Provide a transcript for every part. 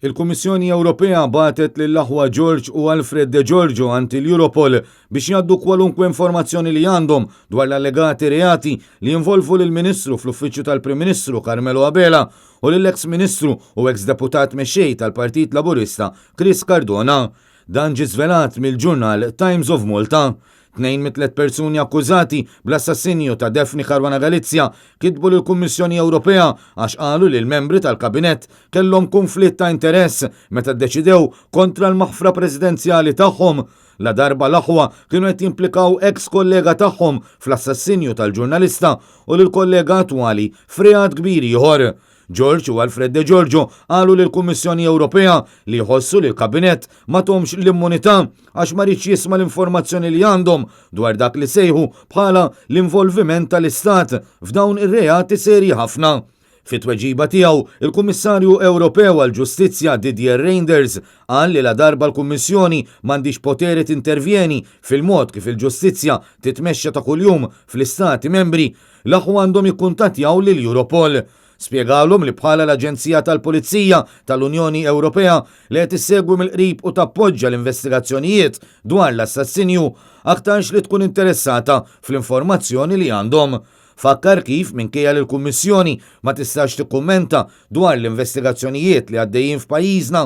Il-Kummissjoni Ewropea bagħtet lill-aħwa George u Alfred De Giorgio ant l-Europol biex jgħaddu kwalunkwe informazzjoni li għandhom dwar l-allegati reati li jinvolvu lill-Ministru fl-Uffiċċju tal-Prim Ministru Carmelo Abela u lill-ex Ministru u ex-Deputat mexxej tal-Partit Laburista Chris Cardona. Dan ġie żvelat mill-ġurnal Times of Malta. 2 mit-3 persuni akkużati bl-assassinju ta' Daphne Caruana Galizia kitbu lill-Kummissjoni Ewropea għax qalu li l-membri tal-Kabinett kellhom konflitt ta' interess meta ddeċidew kontra l-maħfra presidenzjali tagħhom. La darba l-aħwa kienu qed jimplikaw ex kollega tagħhom fl-assassinju tal-ġurnalista u lill-kollega attwali f'reat kbir ieħor. George u Alfred De Giorgio qalu lill-Kummissjoni Ewropea li jħossu li l-Kabinett ma tomx l-immunità għax ma rridx jisma' l-informazzjoni li għandhom dwar dak li sejħu bħala l-involviment tal-Istat f'dawn ir-reati serji ħafna. Fit-tweġiba tiegħu, il-Kummissarju Ewropew għall-Ġustizzja Didier Reynders qal li la darba l-Kummissjoni m'għandix poteri tintervjeni fil-mod kif il-ġustizzja titmexxa ta' kuljum fl-Istati membri, l-aħwa għandhom jikkuntattjaw lill-Europol. Spjegawlhom li bħala l-Aġenzija tal-Pulizija tal-Unjoni Ewropea li qed issegwi mill-qrib u tappoġġja l-investigazzjonijiet dwar l-assassinju aktarx li tkun interessata fl-informazzjoni li għandhom. Fakkar kif minkejja li l-Kummissjoni ma tistax tikkummenta dwar l-investigazzjonijiet li għaddejjin f'pajjiżna,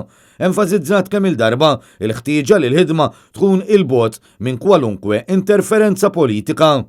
enfasizzat kemm il-darba il-ħtieġa li l-ħidma tkun il-bogħod minn kwalunkwe interferenza politika.